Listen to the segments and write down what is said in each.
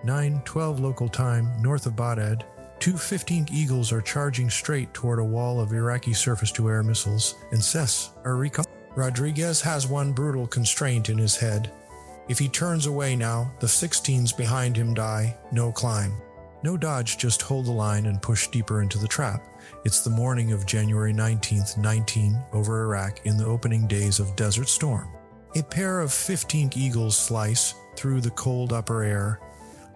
9:12 local time, north of Baghdad, two 15 Eagles are charging straight toward a wall of Iraqi surface-to-air missiles, and Cesar, Rico. Rodriguez has one brutal constraint in his head. If he turns away now, the 16s behind him die, no climb. No dodge, just hold the line and push deeper into the trap. It's the morning of January 19th, 19, over Iraq in the opening days of Desert Storm. A pair of 15 Eagles slice through the cold upper air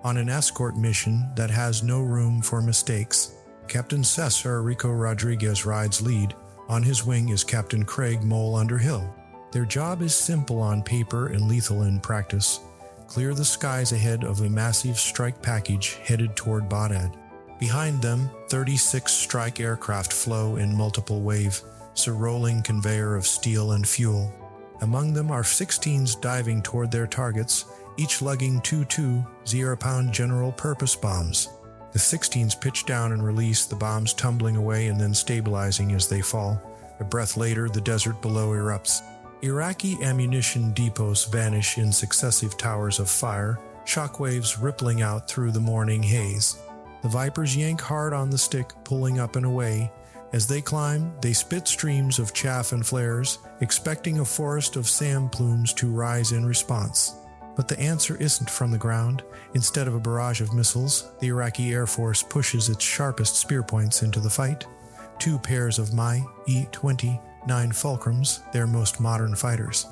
on an escort mission that has no room for mistakes. Captain Cesar Rico Rodriguez rides lead. On his wing is Captain Craig Mole Underhill. Their job is simple on paper and lethal in practice. Clear the skies ahead of a massive strike package headed toward Baghdad. Behind them, 36 strike aircraft flow in multiple waves, a rolling conveyor of steel and fuel. Among them are 16s diving toward their targets, each lugging two 0-pound general-purpose bombs. The 16s pitch down and release, the bombs tumbling away and then stabilizing as they fall. A breath later, the desert below erupts. Iraqi ammunition depots vanish in successive towers of fire, shockwaves rippling out through the morning haze. The Vipers yank hard on the stick, pulling up and away. As they climb, they spit streams of chaff and flares, expecting a forest of sand plumes to rise in response. But the answer isn't from the ground. Instead of a barrage of missiles, the Iraqi Air Force pushes its sharpest spear points into the fight. Two pairs of MiG-29 Fulcrums, their most modern fighters.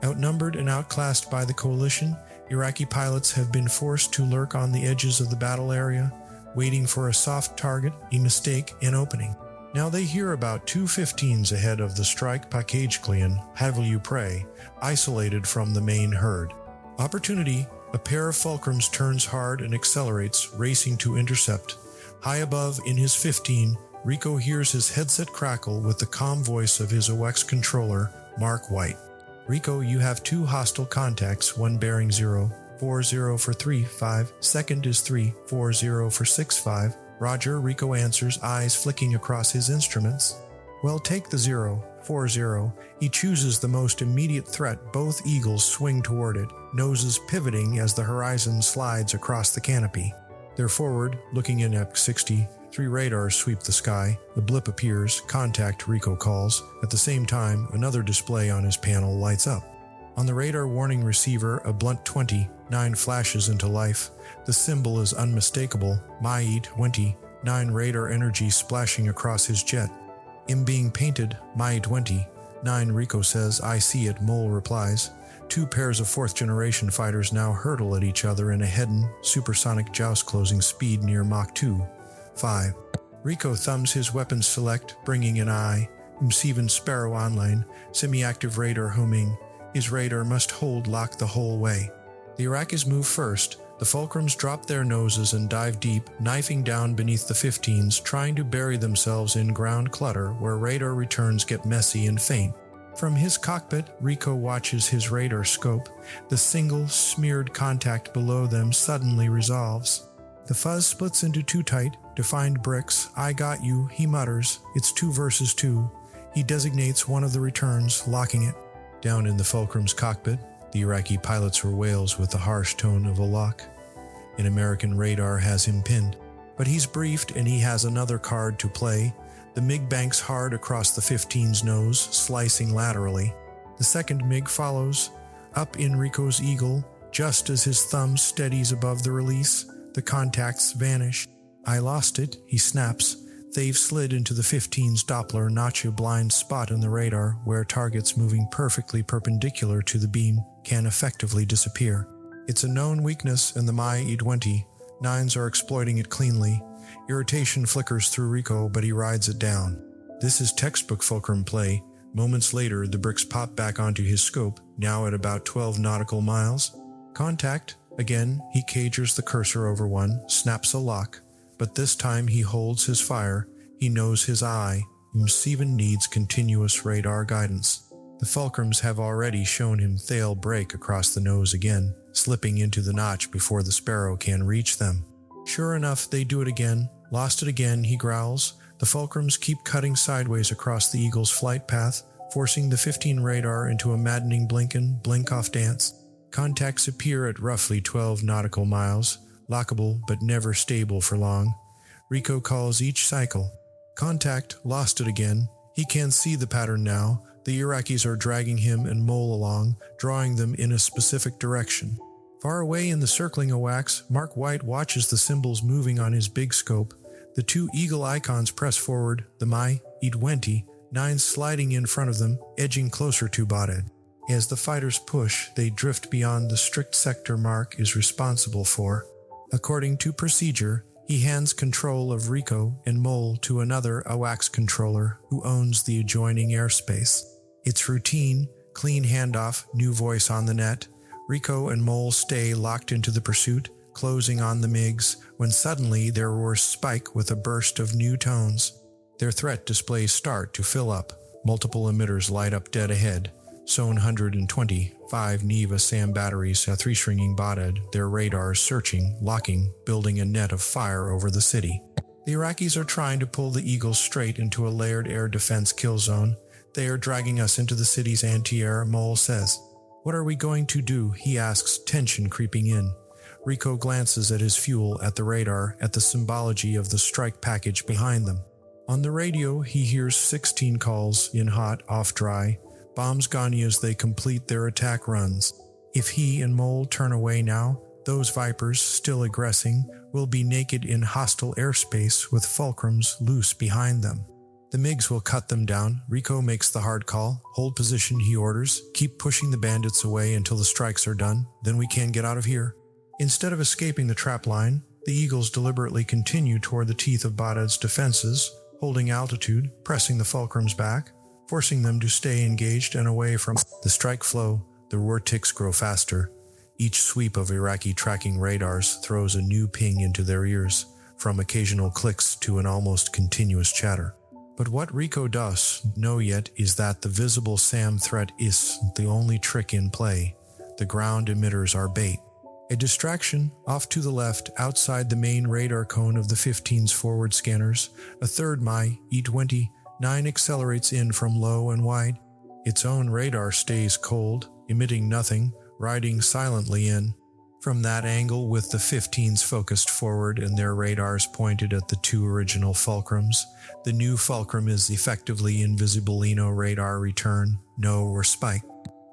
Outnumbered and outclassed by the coalition, Iraqi pilots have been forced to lurk on the edges of the battle area, waiting for a soft target, a mistake, an opening. Now they hear about two 15s ahead of the strike package clean, have you pray, isolated from the main herd. Opportunity, a pair of Fulcrums turns hard and accelerates, racing to intercept. High above, in his 15, Rico hears his headset crackle with the calm voice of his AWACS controller, Mark White. Rico, you have two hostile contacts, one bearing 040 for 35, second is 340 for 65. Roger, Rico answers, eyes flicking across his instruments. Well, take the 040. He chooses the most immediate threat. Both Eagles swing toward it, noses pivoting as the horizon slides across the canopy. They're forward, looking in at 60. Three radars sweep the sky. The blip appears. Contact, Rico calls. At the same time, another display on his panel lights up. On the radar warning receiver, a blunt 29 flashes into life. The symbol is unmistakable. MiG-29 radar energy splashing across his jet. Him being painted, MiG-29, Rico says, I see it, Mole replies. Two pairs of fourth-generation fighters now hurtle at each other in a head-on, supersonic joust closing speed near Mach 2.5. Rico thumbs his weapons select, bringing an eye. Seven Sparrow online, semi-active radar homing. His radar must hold lock the whole way. The Iraqis move first. The Fulcrums drop their noses and dive deep, knifing down beneath the 15s, trying to bury themselves in ground clutter where radar returns get messy and faint. From his cockpit, Rico watches his radar scope. The single, smeared contact below them suddenly resolves. The fuzz splits into two tight, defined bricks. I got you, he mutters. It's 2 versus 2. He designates one of the returns, locking it. Down in the Fulcrum's cockpit, the Iraqi pilot's wails with the harsh tone of a lock. An American radar has him pinned, but he's briefed and he has another card to play. The MiG banks hard across the 15's nose, slicing laterally. The second MiG follows. Up in Rico's Eagle, just as his thumb steadies above the release, the contacts vanish. I lost it, he snaps. They've slid into the 15's Doppler, notch a blind spot in the radar where targets moving perfectly perpendicular to the beam can effectively disappear. It's a known weakness and the MiG-29s are exploiting it cleanly. Irritation flickers through Rico, but he rides it down. This is textbook Fulcrum play. Moments later, the bricks pop back onto his scope, now at about 12 nautical miles. Contact. Again, he cagers the cursor over one, snaps a lock. But this time he holds his fire. He knows his eye. Steven needs continuous radar guidance. The Fulcrums have already shown him Thale break across the nose again, slipping into the notch before the Sparrow can reach them. Sure enough, they do it again. Lost it again, he growls. The Fulcrums keep cutting sideways across the Eagle's flight path, forcing the 15 radar into a maddening blink-off dance. Contacts appear at roughly 12 nautical miles. lockable but never stable for long. Rico calls each cycle. Contact, lost it again. He can see the pattern now. The Iraqis are dragging him and Mole along, drawing them in a specific direction. Far away in the circling AWACS, Mark White watches the symbols moving on his big scope. The two eagle icons press forward, the MiG-29s sliding in front of them, edging closer to Baghdad. As the fighters push, they drift beyond the strict sector Mark is responsible for. According to procedure, he hands control of Rico and Mole to another AWACS controller who owns the adjoining airspace. It's routine, clean handoff, new voice on the net. Rico and Mole stay locked into the pursuit, closing on the MiGs, when suddenly their roars spike with a burst of new tones. Their threat displays start to fill up. Multiple emitters light up dead ahead. Zone 125 Neva SAM batteries, a three-stringing Baghdad, their radars searching, locking, building a net of fire over the city. The Iraqis are trying to pull the Eagles straight into a layered air defense kill zone. They are dragging us into the city's anti-air, Mole says. What are we going to do? He asks, tension creeping in. Rico glances at his fuel, at the radar, at the symbology of the strike package behind them. On the radio, he hears 16 calls, in hot, off dry. Bombs gone as they complete their attack runs. If he and Mole turn away now, those Vipers, still aggressing, will be naked in hostile airspace with Fulcrums loose behind them. The MiGs will cut them down. Rico makes the hard call. Hold position, he orders. Keep pushing the bandits away until the strikes are done. Then we can get out of here. Instead of escaping the trap line, the Eagles deliberately continue toward the teeth of Baghdad's defenses, holding altitude, pressing the Fulcrums back, forcing them to stay engaged and away from the strike flow. The roar ticks grow faster. Each sweep of Iraqi tracking radars throws a new ping into their ears, from occasional clicks to an almost continuous chatter. But what Rico does know yet is that the visible SAM threat is the only trick in play. The ground emitters are bait. A distraction, off to the left, outside the main radar cone of the 15's forward scanners, a third MiG-29 accelerates in from low and wide. Its own radar stays cold, emitting nothing, riding silently in. From that angle, with the 15s focused forward and their radars pointed at the two original Fulcrums, the new Fulcrum is effectively invisible. Radar return, no or spike.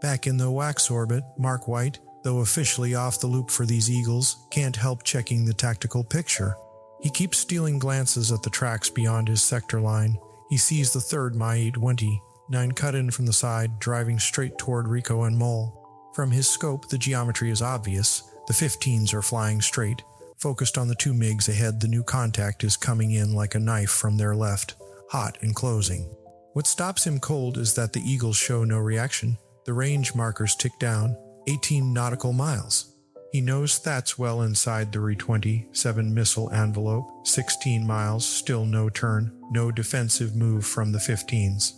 Back in the AWACS orbit, Mark White, though officially off the loop for these Eagles, can't help checking the tactical picture. He keeps stealing glances at the tracks beyond his sector line. He sees the third MiG-29 cut in from the side, driving straight toward Rico and Mole. From his scope, the geometry is obvious. The 15s are flying straight. Focused on the two MiGs ahead, the new contact is coming in like a knife from their left, hot and closing. What stops him cold is that the Eagles show no reaction. The range markers tick down, 18 nautical miles. He knows that's well inside the Re-27 missile envelope. 16 miles, still no turn, no defensive move from the 15s.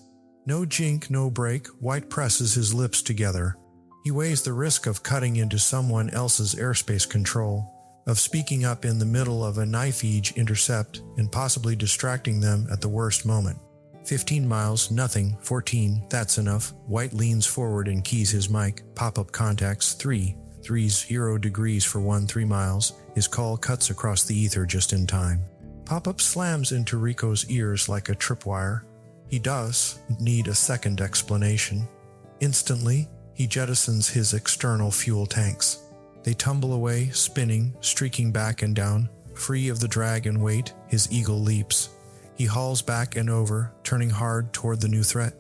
No jink, no break. White presses his lips together. He weighs the risk of cutting into someone else's airspace control, of speaking up in the middle of a knife-edge intercept and possibly distracting them at the worst moment. 15 miles, nothing. 14, that's enough. White leans forward and keys his mic. Pop-up contacts, 330 degrees for 3 miles. His call cuts across the ether just in time. Pop-up slams into Rico's ears like a tripwire. He does need a second explanation. Instantly, he jettisons his external fuel tanks. They tumble away, spinning, streaking back and down. Free of the drag and weight, his eagle leaps. He hauls back and over, turning hard toward the new threat.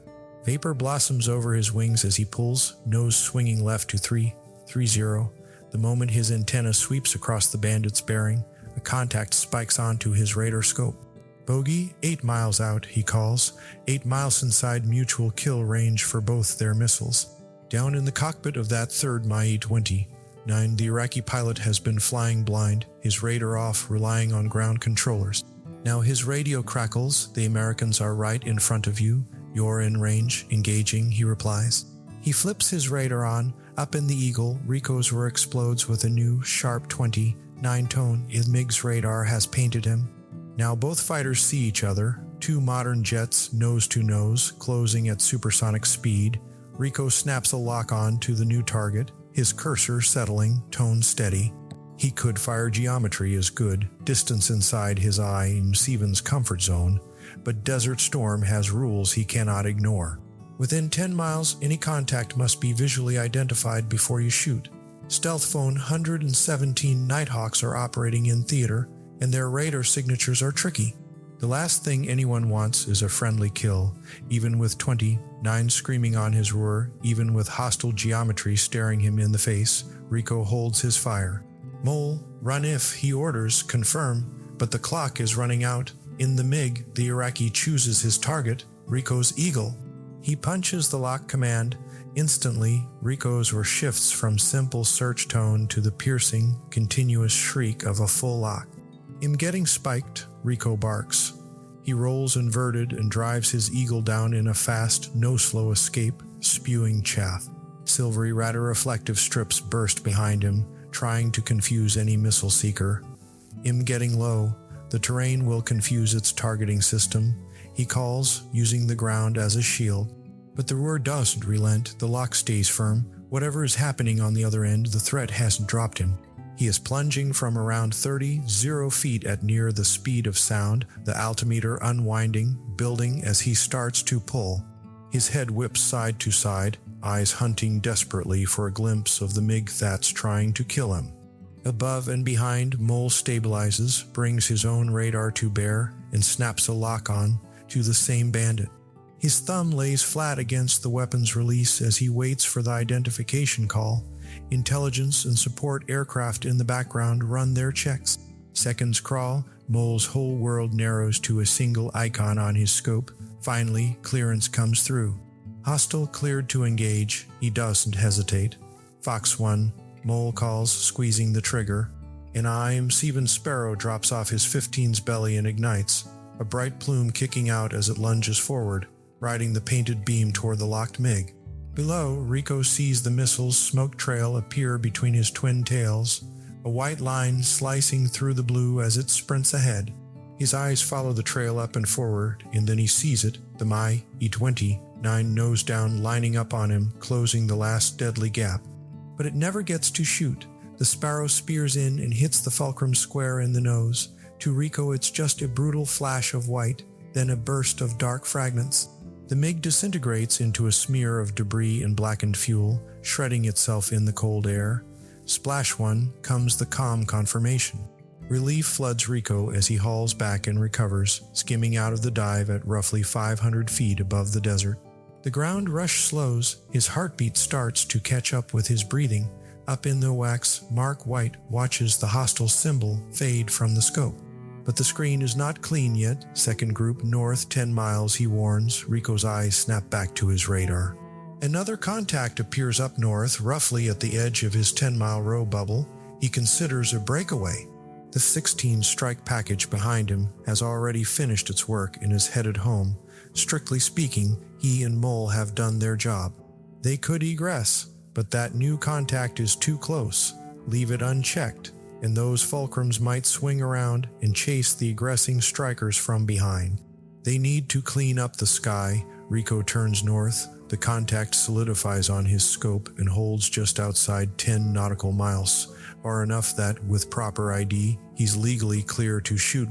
Vapor blossoms over his wings as he pulls, nose swinging left to 330. The moment his antenna sweeps across the bandit's bearing, a contact spikes onto his radar scope. Bogey, 8 miles out, he calls. 8 miles inside mutual kill range for both their missiles. Down in the cockpit of that third MiG-29, the Iraqi pilot has been flying blind, his radar off, relying on ground controllers. Now his radio crackles. The Americans are right in front of you. You're in range, engaging, he replies. He flips his radar on. Up in the Eagle, Rico's roar explodes with a new, sharp 29 tone. His MiG's radar has painted him. Now both fighters see each other. Two modern jets, nose to nose, closing at supersonic speed. Rico snaps a lock on to the new target, his cursor settling, tone steady. He could fire geometry as good, distance inside his eye in Steven's comfort zone, but Desert Storm has rules he cannot ignore. Within 10 miles, any contact must be visually identified before you shoot. Stealth Phone 117 Nighthawks are operating in theater, and their radar signatures are tricky. The last thing anyone wants is a friendly kill, even with 29 screaming on his roar, even with hostile geometry staring him in the face. Rico holds his fire. Mole, run if he orders, confirm, but the clock is running out. In the MiG, the Iraqi chooses his target, Rico's Eagle. He punches the lock command. Instantly, Rico's roar shifts from simple search tone to the piercing, continuous shriek of a full lock. In getting spiked, Rico barks. He rolls inverted and drives his Eagle down in a fast, no-slow escape, spewing chaff. Silvery radar-reflective strips burst behind him, trying to confuse any missile seeker. Him getting low, the terrain will confuse its targeting system. He calls, using the ground as a shield. But the roar doesn't relent, the lock stays firm. Whatever is happening on the other end, the threat hasn't dropped him. He is plunging from around 30 feet at near the speed of sound, the altimeter unwinding, building as he starts to pull. His head whips side to side, eyes hunting desperately for a glimpse of the MiG that's trying to kill him. Above and behind, Mole stabilizes, brings his own radar to bear, and snaps a lock on to the same bandit. His thumb lays flat against the weapon's release as he waits for the identification call. Intelligence and support aircraft in the background run their checks. Seconds crawl, Mole's whole world narrows to a single icon on his scope. Finally, clearance comes through. Hostile cleared to engage. He doesn't hesitate. Fox 1, Mole calls, squeezing the trigger. An IM-7 Sparrow drops off his 15's belly and ignites, a bright plume kicking out as it lunges forward, riding the painted beam toward the locked MiG. Below, Rico sees the missile's smoke trail appear between his twin tails, a white line slicing through the blue as it sprints ahead. His eyes follow the trail up and forward, and then he sees it, the MiG-29 nose down lining up on him, closing the last deadly gap. But it never gets to shoot. The Sparrow spears in and hits the Fulcrum square in the nose. To Rico, it's just a brutal flash of white, then a burst of dark fragments. The MiG disintegrates into a smear of debris and blackened fuel, shredding itself in the cold air. Splash 1 comes the calm confirmation. Relief floods Rico as he hauls back and recovers, skimming out of the dive at roughly 500 feet above the desert. The ground rush slows, his heartbeat starts to catch up with his breathing. Up in the AWACS, Mark White watches the hostile symbol fade from the scope. But the screen is not clean yet. Second group north 10 miles, he warns. Rico's eyes snap back to his radar. Another contact appears up north, roughly at the edge of his 10-mile row bubble. He considers a breakaway. The 16 strike package behind him has already finished its work and is headed home. Strictly speaking, he and Mole have done their job. They could egress, but that new contact is too close. Leave it unchecked, and those Fulcrums might swing around and chase the egressing strikers from behind. They need to clean up the sky. Rico turns north. The contact solidifies on his scope and holds just outside 10 nautical miles, far enough that, with proper ID, he's legally clear to shoot.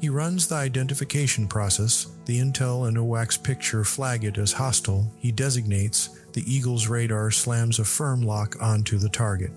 He runs the identification process. The intel and AWACS picture flag it as hostile. He designates. The Eagle's radar slams a firm lock onto the target.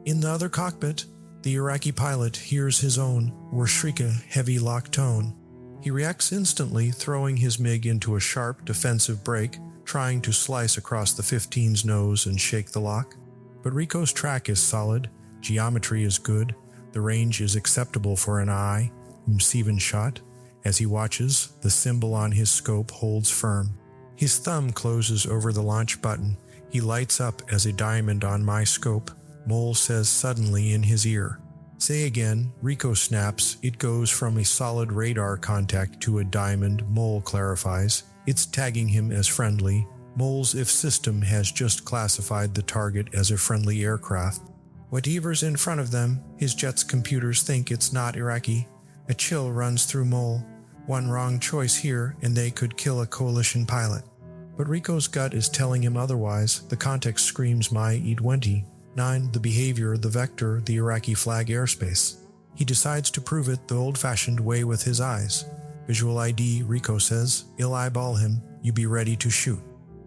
In the other cockpit, the Iraqi pilot hears his own Warshika heavy lock tone. He reacts instantly, throwing his MiG into a sharp defensive break, trying to slice across the 15's nose and shake the lock. But Rico's track is solid, geometry is good, the range is acceptable for an IM-7 shot. As he watches, the symbol on his scope holds firm. His thumb closes over the launch button. He lights up as a diamond on my scope. Mole says suddenly in his ear. Say again. Rico snaps. It goes from a solid radar contact to a diamond. Mole clarifies. It's tagging him as friendly. Mole's IF system has just classified the target as a friendly aircraft. Whatever's in front of them, his jet's computers think it's not Iraqi. A chill runs through Mole. One wrong choice here, and they could kill a coalition pilot. But Rico's gut is telling him otherwise. The context screams MiG-29. 9. The behavior, the vector, the Iraqi flag airspace. He decides to prove it the old-fashioned way with his eyes. Visual ID, Rico says. He'll eyeball him. You be ready to shoot.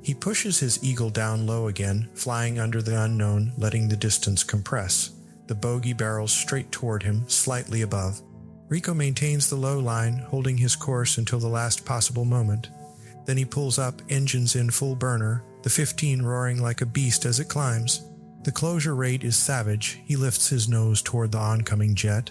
He pushes his Eagle down low again, flying under the unknown, letting the distance compress. The bogey barrels straight toward him, slightly above. Rico maintains the low line, holding his course until the last possible moment. Then he pulls up, engines in full burner, the 15 roaring like a beast as it climbs. The closure rate is savage. He lifts his nose toward the oncoming jet.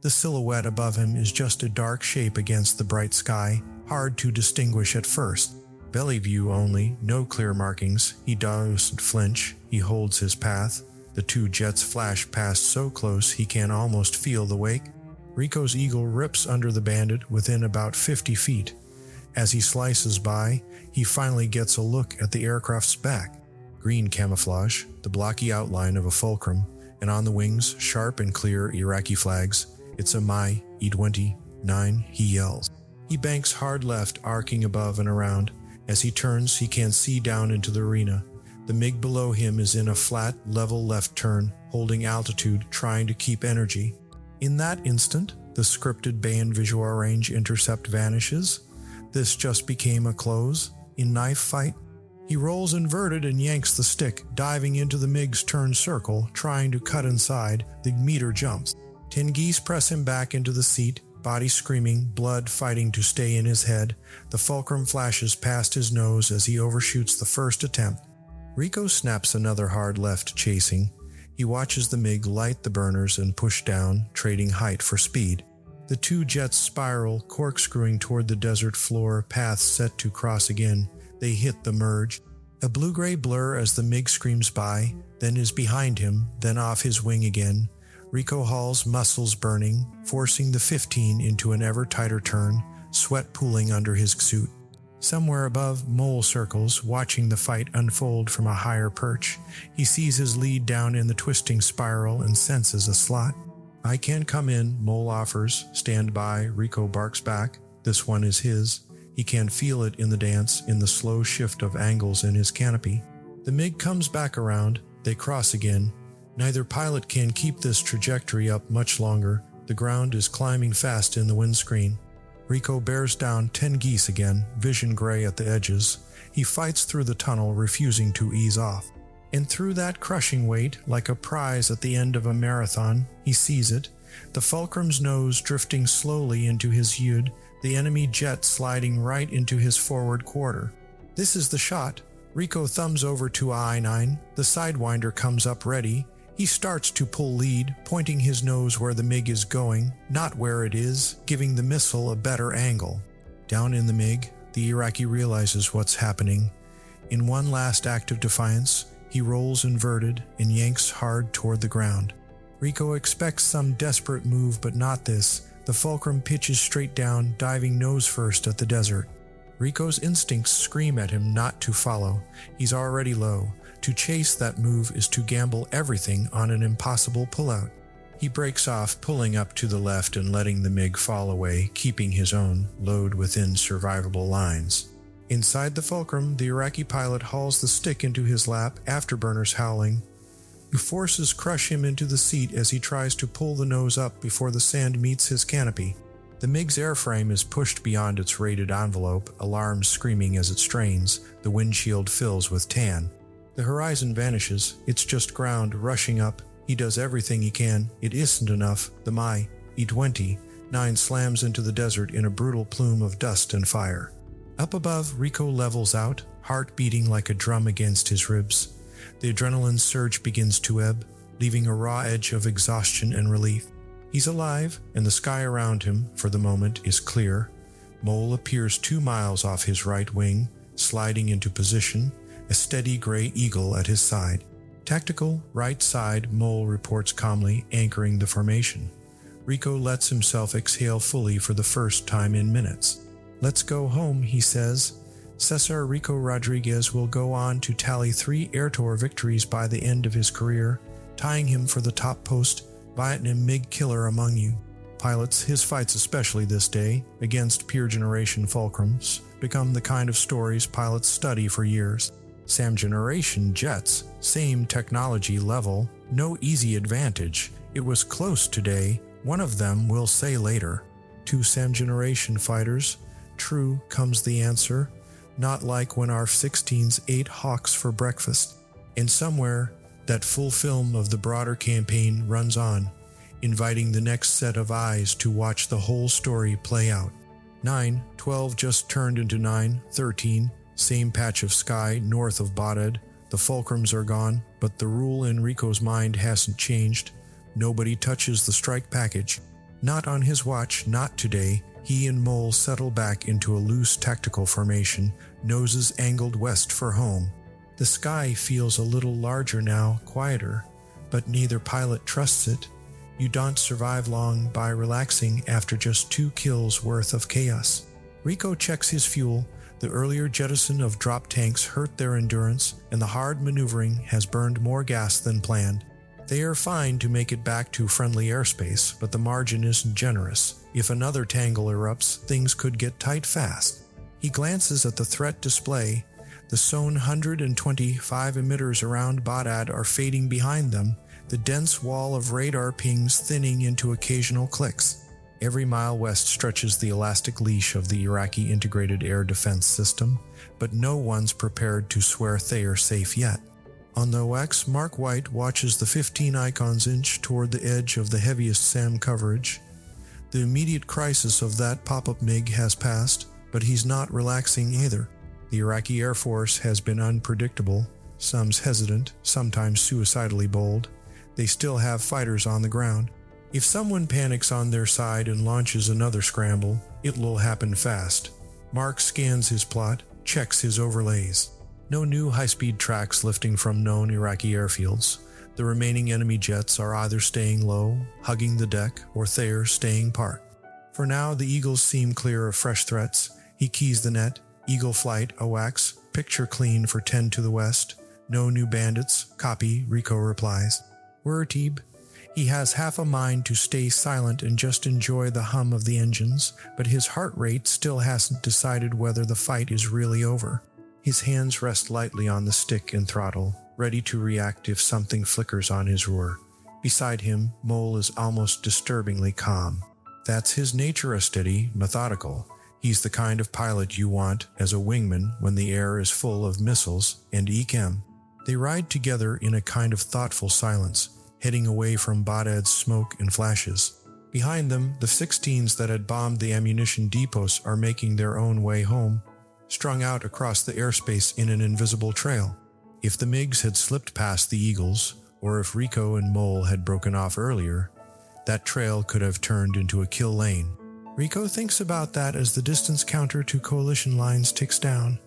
The silhouette above him is just a dark shape against the bright sky, hard to distinguish at first. Belly view only, no clear markings. He doesn't flinch. He holds his path. The two jets flash past so close he can almost feel the wake. Rico's Eagle rips under the Bandit within about 50 feet. As he slices by, he finally gets a look at the aircraft's back. Green camouflage, the blocky outline of a Fulcrum, and on the wings, sharp and clear Iraqi flags. It's a MiG-29, he yells. He banks hard left, arcing above and around. As he turns, he can see down into the arena. The MiG below him is in a flat, level left turn, holding altitude, trying to keep energy. In that instant, the scripted band visual range intercept vanishes. This just became a close. In knife fight, he rolls inverted and yanks the stick, diving into the MiG's turn circle, trying to cut inside. The meter jumps. 10 geese press him back into the seat, body screaming, blood fighting to stay in his head. The Fulcrum flashes past his nose as he overshoots the first attempt. Rico snaps another hard left, chasing. He watches the MiG light the burners and push down, trading height for speed. The two jets spiral, corkscrewing toward the desert floor, paths set to cross again. They hit the merge. A blue-gray blur as the MiG screams by, then is behind him, then off his wing again. Rico hauls, muscles burning, forcing the 15 into an ever-tighter turn, sweat pooling under his suit. Somewhere above, Mole circles, watching the fight unfold from a higher perch. He sees his lead down in the twisting spiral and senses a slot. I can come in, Mole offers. Stand by, Rico barks back. This one is his. He can feel it in the dance, in the slow shift of angles in his canopy. The MiG comes back around. They cross again. Neither pilot can keep this trajectory up much longer. The ground is climbing fast in the windscreen. Rico bears down 10 geese again, vision gray at the edges. He fights through the tunnel, refusing to ease off. And through that crushing weight, like a prize at the end of a marathon, he sees it. The Fulcrum's nose drifting slowly into his UD, the enemy jet sliding right into his forward quarter. This is the shot. Rico thumbs over to I-9. The Sidewinder comes up ready. He starts to pull lead, pointing his nose where the MiG is going, not where it is, giving the missile a better angle. Down in the MiG, the Iraqi realizes what's happening. In one last act of defiance, he rolls inverted and yanks hard toward the ground. Rico expects some desperate move, but not this. The Fulcrum pitches straight down, diving nose first at the desert. Rico's instincts scream at him not to follow. He's already low. To chase that move is to gamble everything on an impossible pullout. He breaks off, pulling up to the left and letting the MiG fall away, keeping his own load within survivable lines. Inside the Fulcrum, the Iraqi pilot hauls the stick into his lap, afterburners howling. Forces crush him into the seat as he tries to pull the nose up before the sand meets his canopy. The MiG's airframe is pushed beyond its rated envelope, alarms screaming as it strains. The windshield fills with tan. The horizon vanishes. It's just ground rushing up. He does everything he can. It isn't enough. The MiG-29 slams into the desert in a brutal plume of dust and fire. Up above, Rico levels out, heart beating like a drum against his ribs. The adrenaline surge begins to ebb, leaving a raw edge of exhaustion and relief. He's alive, and the sky around him, for the moment, is clear. Mole appears 2 miles off his right wing, sliding into position, a steady gray eagle at his side. Tactical, right side, Mole reports calmly, anchoring the formation. Rico lets himself exhale fully for the first time in minutes. Let's go home, he says. Cesar Rico Rodriguez will go on to tally 3 Air Tour victories by the end of his career, tying him for the top post, Vietnam MiG killer among you. Pilots, his fights especially this day, against pure generation Fulcrums, become the kind of stories pilots study for years. SAM generation jets, same technology level, no easy advantage. It was close today, one of them will say later. 2 SAM generation fighters, true comes the answer, not like when our F-16s ate hawks for breakfast. And somewhere, that full film of the broader campaign runs on, inviting the next set of eyes to watch the whole story play out. 9, 12 just turned into 9, 13, same patch of sky north of Baghdad. The Fulcrums are gone, but the rule in Rico's mind hasn't changed. Nobody touches the strike package. Not on his watch, not today. He and Mole settle back into a loose tactical formation, noses angled west for home. The sky feels a little larger now, quieter, but neither pilot trusts it. You don't survive long by relaxing after just 2 kills worth of chaos. Rico checks his fuel. The earlier jettison of drop tanks hurt their endurance, and the hard maneuvering has burned more gas than planned. They are fine to make it back to friendly airspace, but the margin isn't generous. If another tangle erupts, things could get tight fast. He glances at the threat display. The Zone 125 emitters around Baghdad are fading behind them, the dense wall of radar pings thinning into occasional clicks. Every mile west stretches the elastic leash of the Iraqi integrated air defense system, but no one's prepared to swear they are safe yet. On the AWACS, Mark White watches the 15 icons inch toward the edge of the heaviest SAM coverage. The immediate crisis of that pop-up MiG has passed, but he's not relaxing either. The Iraqi Air Force has been unpredictable, some hesitant, sometimes suicidally bold. They still have fighters on the ground. If someone panics on their side and launches another scramble, it will happen fast. Mark scans his plot, checks his overlays. No new high-speed tracks lifting from known Iraqi airfields. The remaining enemy jets are either staying low, hugging the deck, or they're staying part. For now, the Eagles seem clear of fresh threats. He keys the net. Eagle flight, AWACS, picture clean for 10 to the west. No new bandits. Copy, Rico replies. Wertib. He has half a mind to stay silent and just enjoy the hum of the engines, but his heart rate still hasn't decided whether the fight is really over. His hands rest lightly on the stick and throttle, ready to react if something flickers on his roar. Beside him, Mole is almost disturbingly calm. That's his nature, a steady, methodical. He's the kind of pilot you want as a wingman when the air is full of missiles and ECM. They ride together in a kind of thoughtful silence, heading away from Baghdad's smoke and flashes. Behind them, the 16s that had bombed the ammunition depots are making their own way home, strung out across the airspace in an invisible trail. If the MiGs had slipped past the Eagles, or if Rico and Mole had broken off earlier, that trail could have turned into a kill lane. Rico thinks about that as the distance counter to coalition lines ticks down.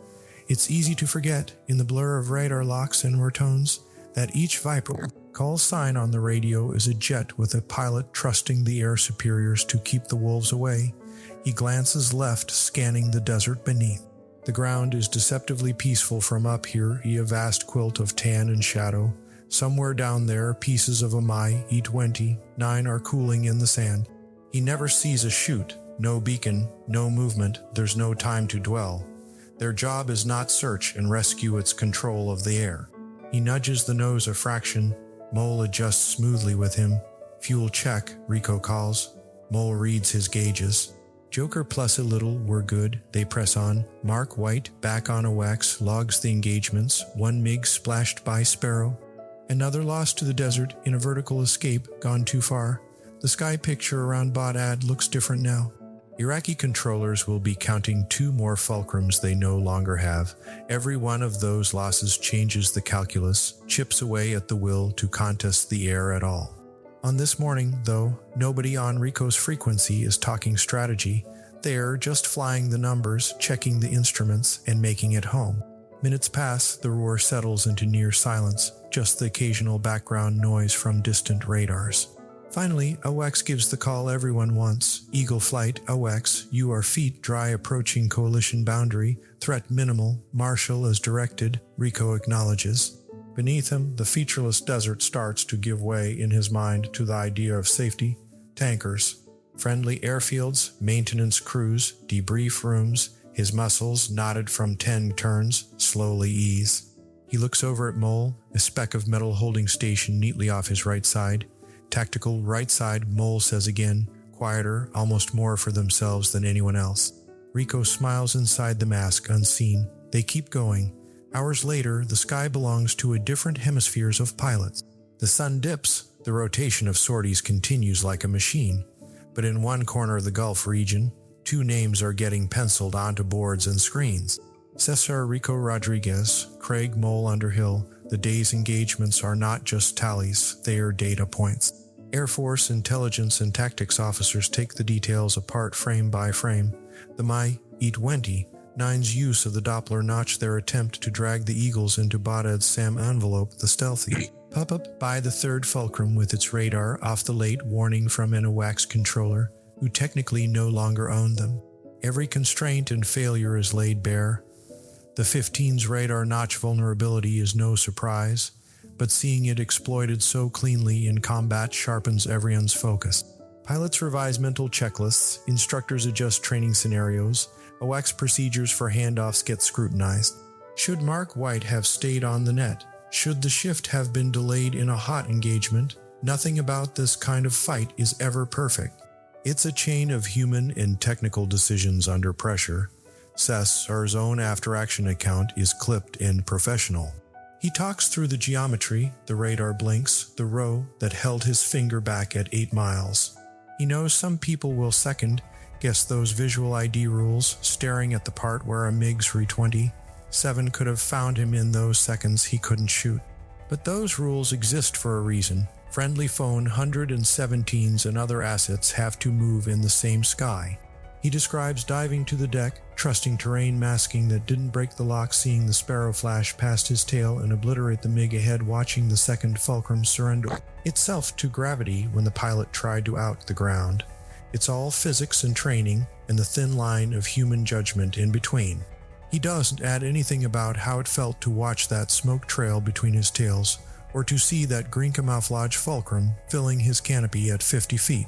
It's easy to forget, in the blur of radar locks and rotones, that each Viper call sign on the radio is a jet with a pilot trusting the air superiors to keep the wolves away. He glances left, scanning the desert beneath. The ground is deceptively peaceful from up here, a vast quilt of tan and shadow. Somewhere down there, pieces of a Mi-29 are cooling in the sand. He never sees a chute, no beacon, no movement, there's no time to dwell. Their job is not search and rescue, its control of the air. He nudges the nose a fraction. Mole adjusts smoothly with him. Fuel check, Rico calls. Mole reads his gauges. Joker plus a little, we're good. They press on. Mark White, back on AWACS, logs the engagements. 1 MiG splashed by Sparrow. Another lost to the desert in a vertical escape, gone too far. The sky picture around Baghdad looks different now. Iraqi controllers will be counting 2 more Fulcrums they no longer have. Every one of those losses changes the calculus, chips away at the will to contest the air at all. On this morning, though, nobody on Rico's frequency is talking strategy. They're just flying the numbers, checking the instruments, and making it home. Minutes pass, the roar settles into near silence, just the occasional background noise from distant radars. Finally, AWACS gives the call everyone wants. Eagle flight, AWACS, you are feet dry approaching coalition boundary, threat minimal, marshal as directed, Rico acknowledges. Beneath him, the featureless desert starts to give way in his mind to the idea of safety. Tankers, friendly airfields, maintenance crews, debrief rooms. His muscles, knotted from 10 turns, slowly ease. He looks over at Mole, a speck of metal holding station neatly off his right side. Tactical right side, Mole says again, quieter, almost more for themselves than anyone else. Rico smiles inside the mask, unseen. They keep going. Hours later, the sky belongs to a different hemispheres of pilots. The sun dips, the rotation of sorties continues like a machine. But in one corner of the Gulf region, two names are getting penciled onto boards and screens. Cesar Rico Rodriguez, Craig Mole Underhill. The day's engagements are not just tallies, they are data points. Air Force intelligence and tactics officers take the details apart frame by frame. The MiG-29s use of the Doppler notch their attempt to drag the Eagles into Baghdad's SAM envelope, the stealthy pop-up by the third Fulcrum with its radar off the late warning from an AWACS controller, who technically no longer owned them. Every constraint and failure is laid bare. The F-15's radar notch vulnerability is no surprise, but seeing it exploited so cleanly in combat sharpens everyone's focus. Pilots revise mental checklists, instructors adjust training scenarios, AWACS procedures for handoffs get scrutinized. Should Mark White have stayed on the net? Should the shift have been delayed in a hot engagement? Nothing about this kind of fight is ever perfect. It's a chain of human and technical decisions under pressure. Cesar's own after-action account is clipped and professional. He talks through the geometry, the radar blinks, the row that held his finger back at 8 miles. He knows some people will second-guess those visual ID rules, staring at the part where a MiG-29s could have found him in those seconds he couldn't shoot. But those rules exist for a reason. Friendly phone 117s and other assets have to move in the same sky. He describes diving to the deck, trusting terrain masking that didn't break the lock, seeing the Sparrow flash past his tail and obliterate the MiG ahead, watching the second Fulcrum surrender itself to gravity when the pilot tried to out the ground. It's all physics and training, and the thin line of human judgment in between. He doesn't add anything about how it felt to watch that smoke trail between his tails, or to see that green camouflage Fulcrum filling his canopy at 50 feet.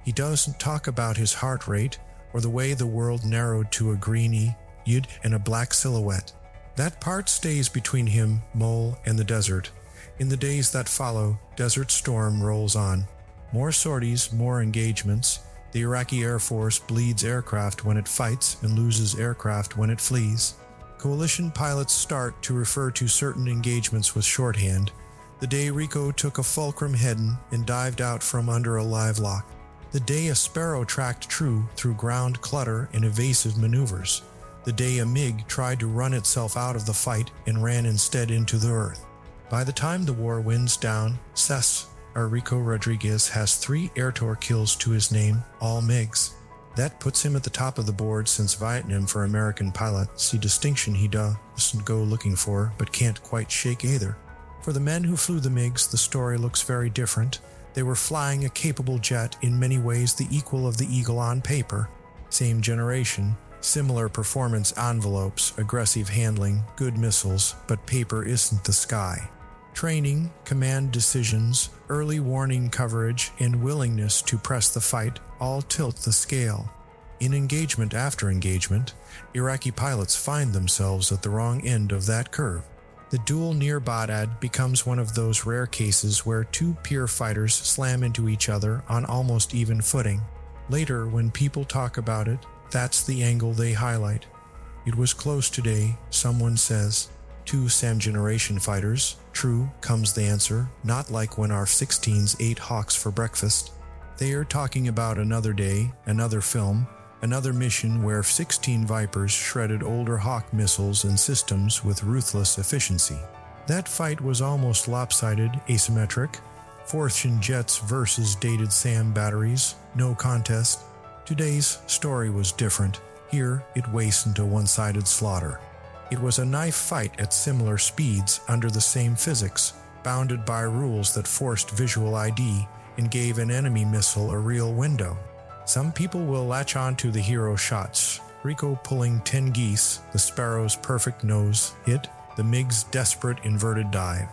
He doesn't talk about his heart rate, or the way the world narrowed to a greeny yid and a black silhouette. That part stays between him, Mole, and the desert. In the days that follow, Desert Storm rolls on. More sorties, more engagements. The Iraqi Air Force bleeds aircraft when it fights and loses aircraft when it flees. Coalition pilots start to refer to certain engagements with shorthand. The day Rico took a Fulcrum heading and dived out from under a live lock. The day a Sparrow tracked true through ground clutter and evasive maneuvers. The day a MiG tried to run itself out of the fight and ran instead into the earth. By the time the war winds down, Cesar Rico Rodriguez has 3 air tour kills to his name, all MiGs. That puts him at the top of the board since Vietnam for American pilots, a distinction he doesn't go looking for, but can't quite shake either. For the men who flew the MiGs, the story looks very different. They were flying a capable jet, in many ways the equal of the Eagle on paper. Same generation, similar performance envelopes, aggressive handling, good missiles, but paper isn't the sky. Training, command decisions, early warning coverage, and willingness to press the fight all tilt the scale. In engagement after engagement, Iraqi pilots find themselves at the wrong end of that curve. The duel near Baghdad becomes one of those rare cases where two peer fighters slam into each other on almost even footing. Later, when people talk about it, that's the angle they highlight. It was close today, someone says. 2 SAM generation fighters. True, comes the answer, not like when our F-16s ate hawks for breakfast. They are talking about another day, another film, another mission where F-16 Vipers shredded older Hawk missiles and systems with ruthless efficiency. That fight was almost lopsided, asymmetric. 4th-gen jets versus dated SAM batteries, no contest. Today's story was different. Here, it wastes into one-sided slaughter. It was a knife fight at similar speeds under the same physics, bounded by rules that forced visual ID and gave an enemy missile a real window. Some people will latch on to the hero shots, Rico pulling 10 geese, the Sparrow's perfect nose hit, the MiG's desperate inverted dive.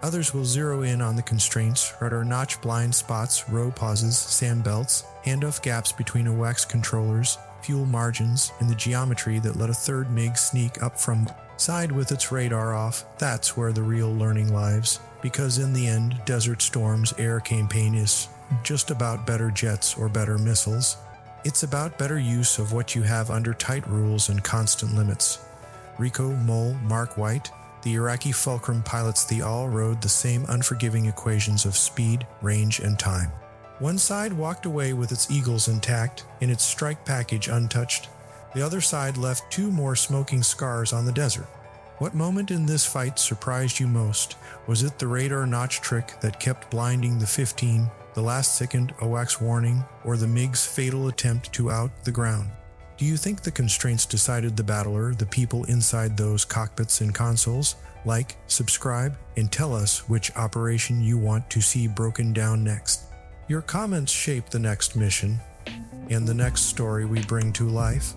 Others will zero in on the constraints, rudder notch blind spots, row pauses, SAM belts, handoff gaps between AWACS controllers, fuel margins, and the geometry that let a third MiG sneak up from side with its radar off, that's where the real learning lies. Because in the end, Desert Storm's air campaign is just about better jets or better missiles. It's about better use of what you have under tight rules and constant limits. Rico, Mole, Mark White, the Iraqi Fulcrum pilots all rode the same unforgiving equations of speed, range, and time. One side walked away with its Eagles intact and its strike package untouched. The other side left 2 more smoking scars on the desert. What moment in this fight surprised you most? Was it the radar notch trick that kept blinding the 15, the last-second AWACS warning, or the MiG's fatal attempt to out the ground? Do you think the constraints decided the battler, the people inside those cockpits and consoles? Like, subscribe, and tell us which operation you want to see broken down next. Your comments shape the next mission and the next story we bring to life.